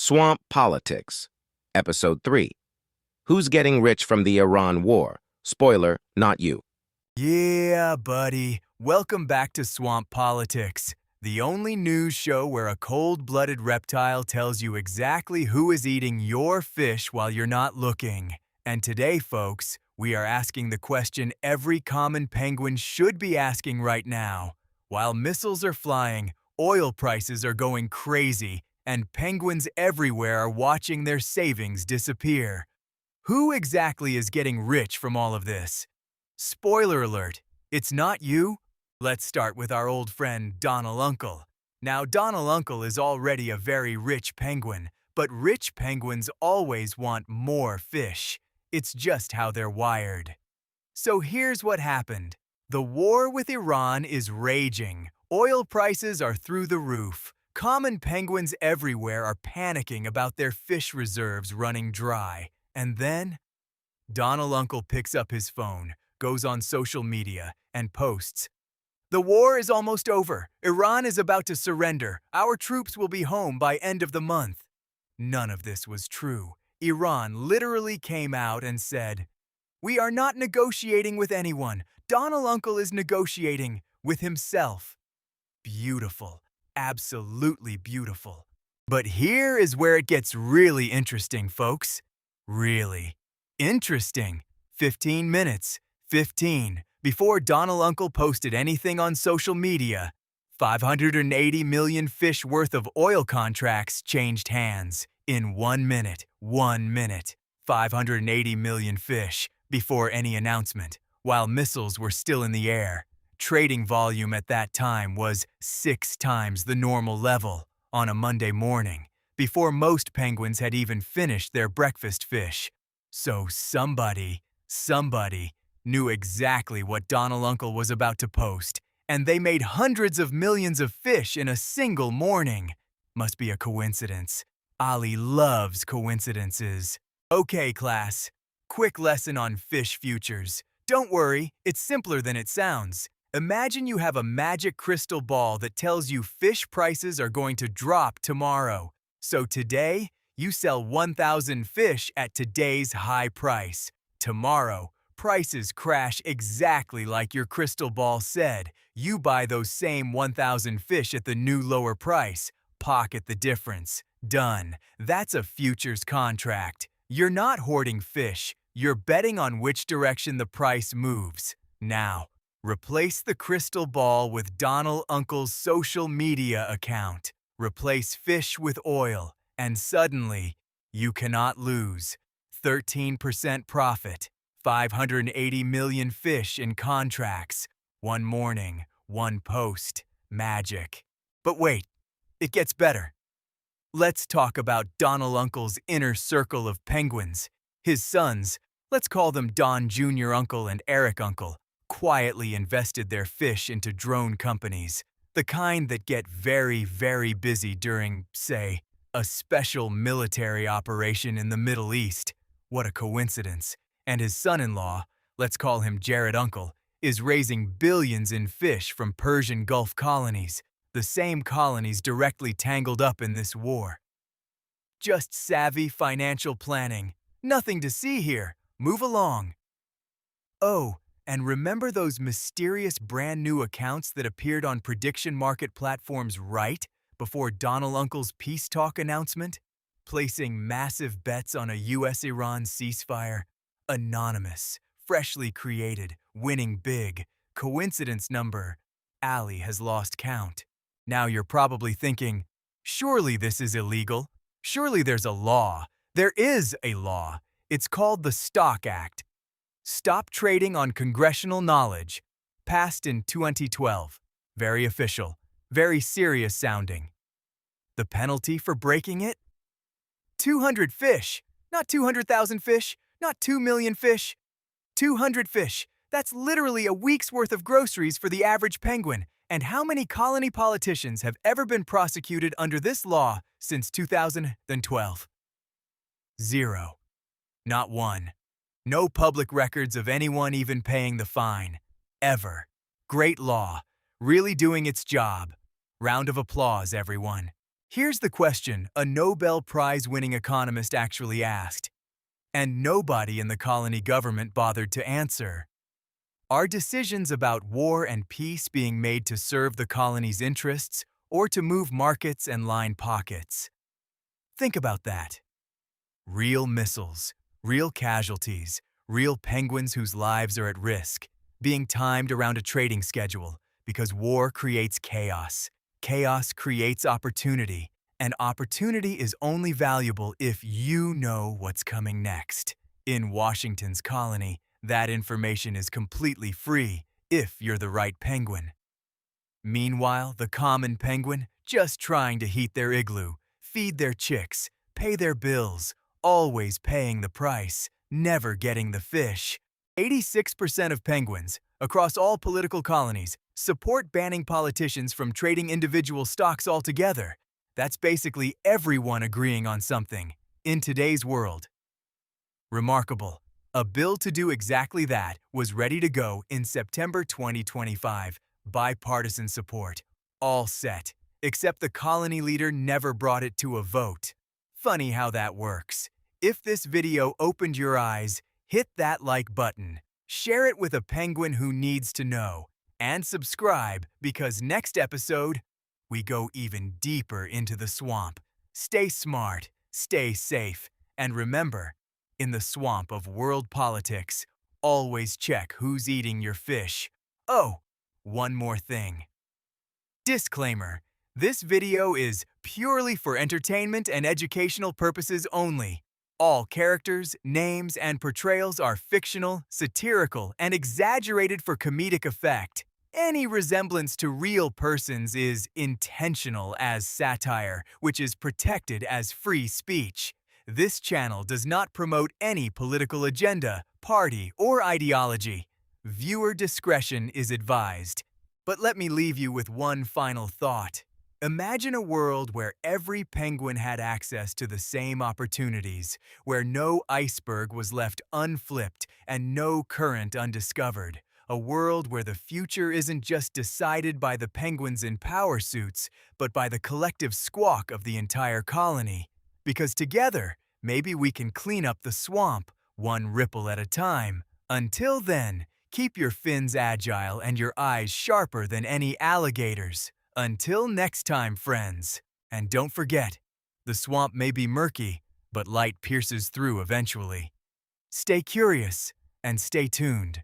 Swamp Politics, Episode 3. Who's getting rich from the Iran war? Spoiler, not you. Yeah, buddy. Welcome back to Swamp Politics, the only news show where a cold-blooded reptile tells you exactly who is eating your fish while you're not looking. And today, folks, we are asking the question every common penguin should be asking right now. While missiles are flying, oil prices are going crazy, and penguins everywhere are watching their savings disappear. Who exactly is getting rich from all of this? Spoiler alert, it's not you. Let's start with our old friend Donald Uncle. Now, Donald Uncle is already a very rich penguin, but rich penguins always want more fish. It's just how they're wired. So here's what happened. The war with Iran is raging. Oil prices are through the roof. Common penguins everywhere are panicking about their fish reserves running dry. And then, Donald Uncle picks up his phone, goes on social media, and posts, "The war is almost over. Iran is about to surrender. Our troops will be home by end of the month." None of this was true. Iran literally came out and said, "We are not negotiating with anyone. Donald Uncle is negotiating with himself." Beautiful. Absolutely beautiful. But here is where it gets really interesting, folks. Really interesting. 15 minutes. 15. Before Donald Uncle posted anything on social media, 580 million fish worth of oil contracts changed hands in 1 minute. 1 minute. 580 million fish before any announcement, while missiles were still in the air. Trading volume at that time was 6 times the normal level on a Monday morning, before most penguins had even finished their breakfast fish. So somebody knew exactly what Donald Uncle was about to post, and they made hundreds of millions of fish in a single morning. Must be a coincidence. Ali loves coincidences. Okay, class. Quick lesson on fish futures. Don't worry, it's simpler than it sounds. Imagine you have a magic crystal ball that tells you fish prices are going to drop tomorrow. So today, you sell 1,000 fish at today's high price. Tomorrow, prices crash exactly like your crystal ball said. You buy those same 1,000 fish at the new lower price. Pocket the difference. Done. That's a futures contract. You're not hoarding fish. You're betting on which direction the price moves. Now, replace the crystal ball with Donald Uncle's social media account. Replace fish with oil, and suddenly, you cannot lose. 13% profit, 580 million fish in contracts. 1 morning, 1 post. Magic. But wait, it gets better. Let's talk about Donald Uncle's inner circle of penguins. His sons, let's call them Don Jr. Uncle and Eric Uncle, quietly invested their fish into drone companies, the kind that get very, very busy during, say, a special military operation in the Middle East. What a coincidence. And his son-in-law, let's call him Jared Uncle, is raising billions in fish from Persian Gulf colonies, the same colonies directly tangled up in this war. Just savvy financial planning. Nothing to see here. Move along. Oh, and remember those mysterious brand new accounts that appeared on prediction market platforms right before Donald Uncle's peace talk announcement? Placing massive bets on a US-Iran ceasefire? Anonymous, freshly created, winning big. Coincidence number. Ali has lost count. Now you're probably thinking, surely this is illegal. Surely there's a law. There is a law. It's called the Stock Act. Stop trading on congressional knowledge. Passed in 2012. Very official. Very serious sounding. The penalty for breaking it? 200 fish. Not 200,000 fish. Not 2 million fish. 200 fish. That's literally a week's worth of groceries for the average penguin. And how many colony politicians have ever been prosecuted under this law since 2012? 0. Not 1. No public records of anyone even paying the fine. Ever. Great law. Really doing its job. Round of applause, everyone. Here's the question a Nobel Prize-winning economist actually asked, and nobody in the colony government bothered to answer. Are decisions about war and peace being made to serve the colony's interests or to move markets and line pockets? Think about that. Real missiles, real casualties, real penguins whose lives are at risk, being timed around a trading schedule because war creates chaos. Chaos creates opportunity, and opportunity is only valuable if you know what's coming next. In Washington's colony, that information is completely free if you're the right penguin. Meanwhile, the common penguin, just trying to heat their igloo, feed their chicks, pay their bills, always paying the price, never getting the fish. 86% of penguins, across all political colonies, support banning politicians from trading individual stocks altogether. That's basically everyone agreeing on something in today's world. Remarkable. A bill to do exactly that was ready to go in September 2025. Bipartisan support. All set, except the colony leader never brought it to a vote. Funny how that works. If this video opened your eyes, hit that like button, share it with a penguin who needs to know, and subscribe because next episode, we go even deeper into the swamp. Stay smart, stay safe, and remember, in the swamp of world politics, always check who's eating your fish. Oh, one more thing. Disclaimer: this video is purely for entertainment and educational purposes only. All characters, names, and portrayals are fictional, satirical, and exaggerated for comedic effect. Any resemblance to real persons is intentional as satire, which is protected as free speech. This channel does not promote any political agenda, party, or ideology. Viewer discretion is advised. But let me leave you with one final thought. Imagine a world where every penguin had access to the same opportunities, where no iceberg was left unflipped and no current undiscovered. A world where the future isn't just decided by the penguins in power suits, but by the collective squawk of the entire colony. Because together, maybe we can clean up the swamp, one ripple at a time. Until then, keep your fins agile and your eyes sharper than any alligators. Until next time, friends. And don't forget, the swamp may be murky, but light pierces through eventually. Stay curious and stay tuned.